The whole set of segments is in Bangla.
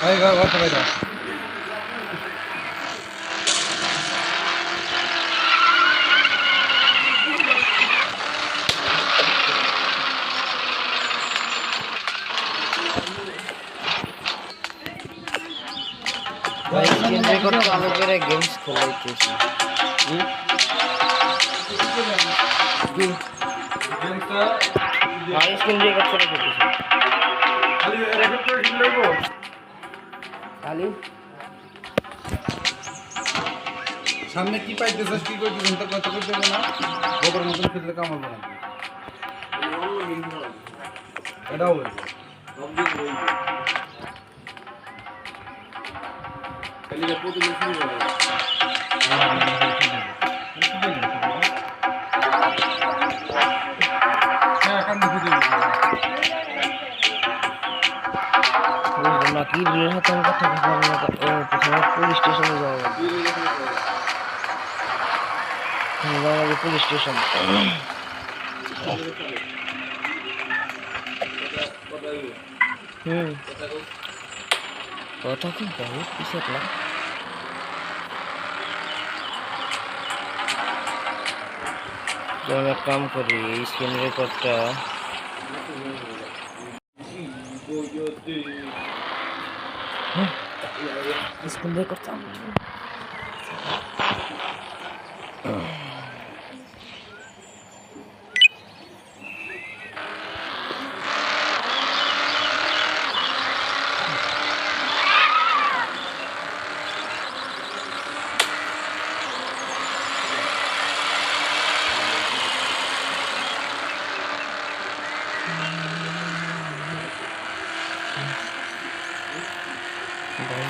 Ayo, what are you? भाई स्क्रीन रिकॉर्ड चालू करे गेम्स खेलाई कैसे भाई स्क्रीन रिकॉर्ड करे कैसे खाली रेकर्ड করে দিলে গো खाली সামনে কি পাইতেছস কি করতেছস তো কথা কইতে না গোবর মতন খেললে কাম হবে না এটাও হইবে সব দিন হইবে খালি প্রতি শুরু হবে হ্যাঁ কান দিতে দিবি ना की वीडियो खत्म करते हैं ओ प्रथम पुलिस स्टेशन में जाओ जाओगे पुलिस स्टेशन কথা কি বহুত পিছত না তো আমি এক কাম করি এই স্ক্রিন রেকর্ডটা স্ক্রিন রেকর্ড চালু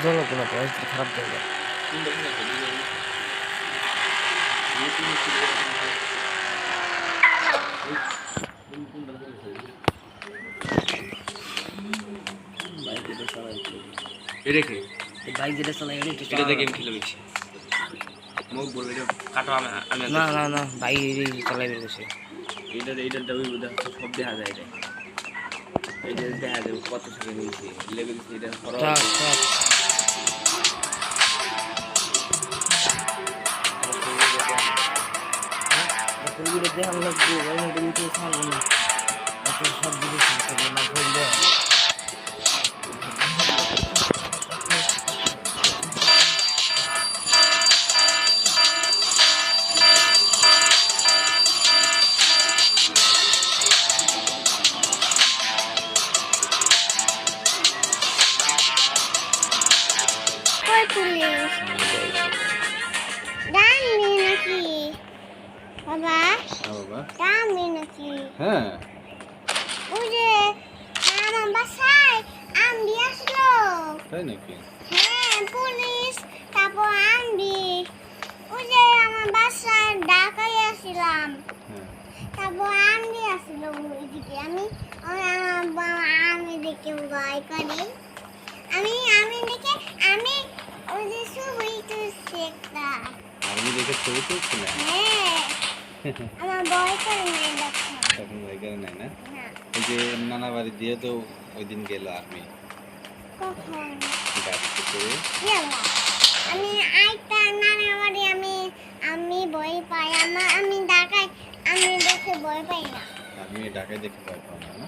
Dolo kuna price खराब देगा ये देखे ये बाइक যেটা চালায় এটা গেম খেলে বেশি মুখ বলবে যে কাটো আমি না না না ভাই এই চালায় বেশি এটা দাবি বুঝা সব দেখা যায় এটা এই যে দেখা যায় কত সেকেন্ড নিয়েছে লেভেল এটা খরচ পুরো যে हम लोग जो है वो नीचे साल में तो सब चीजें करना पड़ेगा कोई पुलिस डान में की बाबा डान में की হ্যাঁ मुझे আমার বাসায় আমদি আসলো তাই নাকি হ্যাঁ পুলিশ তারপর আমদি ওই যে আমার বাসায় ঢাকায় আসছিলাম তারপর আমদি আসলো ওইদিকে আমি আমি দেখে ভয় করি আমি দেখে আমি ওই যে ছবি তুলছি একটা আমি দেখে ছবি তুলছিলাম হ্যাঁ আমার ভয় করে নাই দেখো তখন ভয় করে নাই না না ওই যে নানা বাড়ি দিয়ে তো ওই দিন গেল আমি কখন গাড়িতে করে ইয়াল্লা আমি আইতা নানা বাড়ি আমি ভয় পাই আমি ঢাকায় আমি দেখে ভয় পাই না আমি ঢাকায় দেখে ভয় পাই না না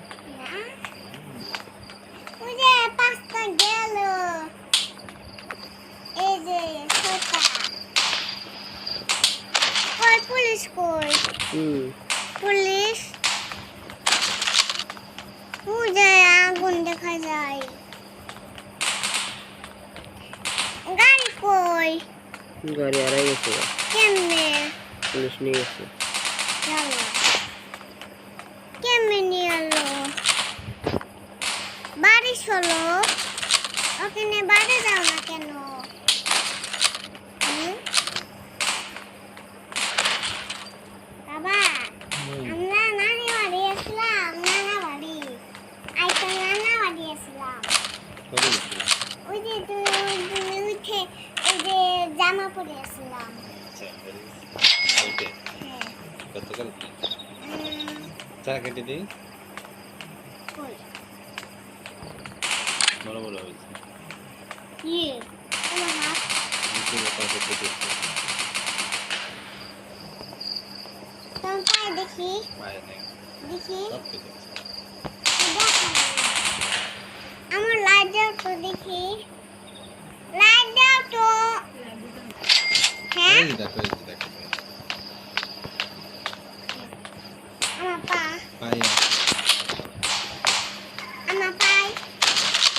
ওই যে পাঁচটা গেল এই যে ছোটা কই পুলিশ কই পুলিশ ওই আগুন দেখা যায় গাড়ি কই গাড়ি আড়াই গেছে কেমনে পুলিশ নিয়ে গেছে চলো কেমনি এলো বাড়ি চলো ওখানে বাড়ি যাও না কেন হুম? বাবা আমরা নানি বাড়ি আসলাম নানা বাড়ি আইতা নানা বাড়ি আসলাম ওই যে তুমি উঠে ওই যে জামা পরে আসলাম কালকে হ্যাঁ গতকাল উম, চা কেটে দিই কই বড় বড় হয়েছে কি তোমার হাত নিচে মোটা কেটে দিয়েছে তোমার পায়ে দেখি পায়ে নেই দেখি সব কেটে দেখো আমার লাইট দাও তো দেখি লাইট দাও তো হ্যাঁ এই যে দেখো আমার পা পায়ে আছে আমার পায়ে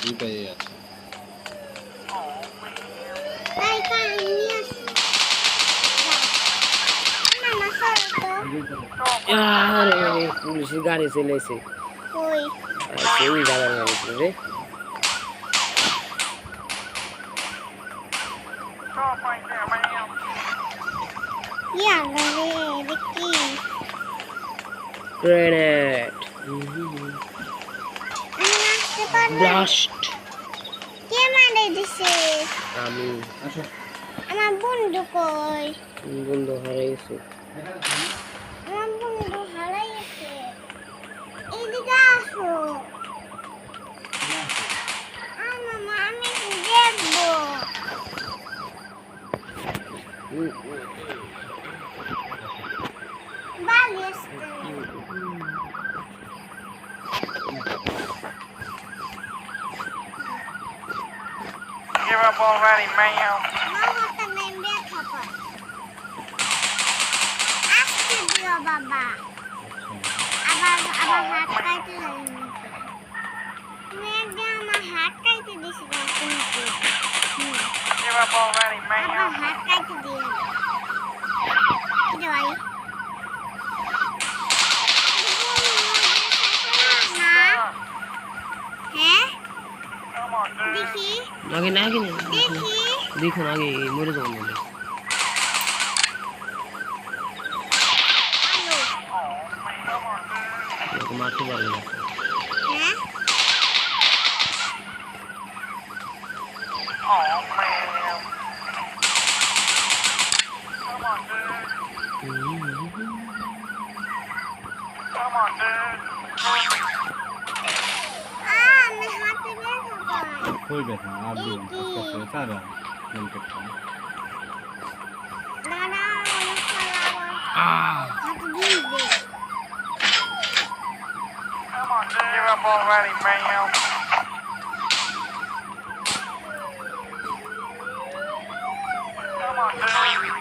দুই পায়ে আছে পায়ে কান নিয়ে আসি আমার মাথার তো আরে পুলিশের গাড়ি চলে এসে কই সেই জায়গার গাড়ি ছিল রে ইয়া গরে দেখি গ্রেনেড আমি নাচতে পারবো ব্লাস্ট কে মারে দিছে আমি আসো আমার বন্ধু কই বন্ধু হারিয়ে গেছি আমার বন্ধু হারাই গেছে এদিকে আসো মামা আমি দেখবো বালি আসতে Give up already, ma'am. মামা তো মেম্বে খাবার আসতে দিও বাবা আবার হাত কাটতে লাগবে তুমি একদিন আমার হাত কাটতে দিয়েছিলে কিন্তু Give up already, আবার ma'am. হাত কাটতে দিয়ে ভাই না হ্যাঁ Come on, dude. দেখি আগে না আগে না দেখি দেখুন আগে মরে যাবো না আলো Come on, dude. ওকে মারতে পারবে না হ্যাঁ Oh, man. Come on, dude. Come on, dude. আমি হাতে বের খাবার কই ব্যথা আর দিন আস্তে আস্তে তারা ফোন করতে দাদা অনেক খাবার হাতে দিবে Come on, dude. Give up already, ma'am. Come on, dude.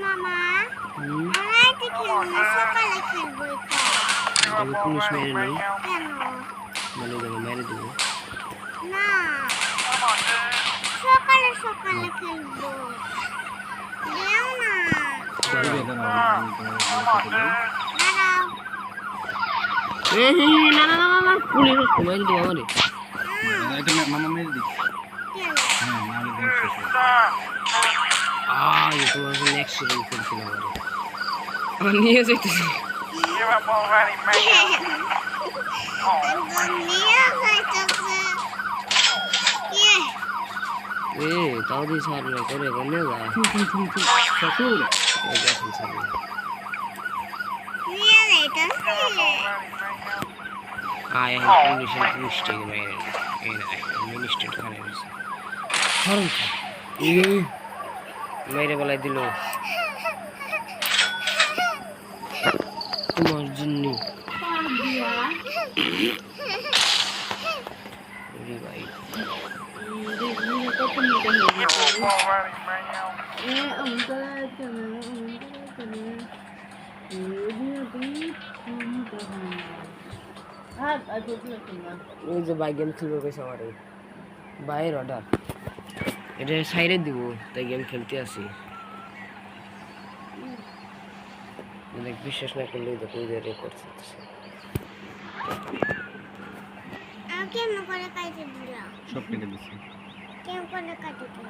মামা আমরা এতে খেলবো না সকালে খেলবো এটা Give up Police already, man, ma'am. কেন মানে যাবে মেরে দেবো না Come on, dude. সকালে সকালে খেলবো দেও না কই ব্যথা না Come on, dude. দাঁড়াও না না না না পুলিশ মেরে দেবো আমারে এটা মামা মেরে দি কেন হ্যাঁ নালে দিন শেষ হবে Stop. এই তোমার জন্য অ্যাক্সিডেন্ট করেছিল আমারে আমার নিয়ে যেতেছি Give up already, ma'am. নিয়ে যাইতেছে ইয়ে এ তাও দিয়ে ছাড় না করে বলে যা শ্বশুর এই দেখুন ছাড় নিয়ে যাইতেছে আয় পুলিশের পুলিশ থেকে মেরে এই না মিনিস্টার খানে গেছে ধরুন মেরে বেলায় দিল তোমার জন্য ওরে ভাই Give up already, ma'am. ওই যে বাইক গেম খেলবে কইছে আমার বাইরের অর্ডার এটা সাইডে দিব তাই গেম খেলতে আসি দেখ বিশ্বাস না করলে দেখো ওই যে রেকর্ড করতেছে কেমন করে কাটে দিল সব কেটে দিচ্ছি কেমন করে কাটে দিল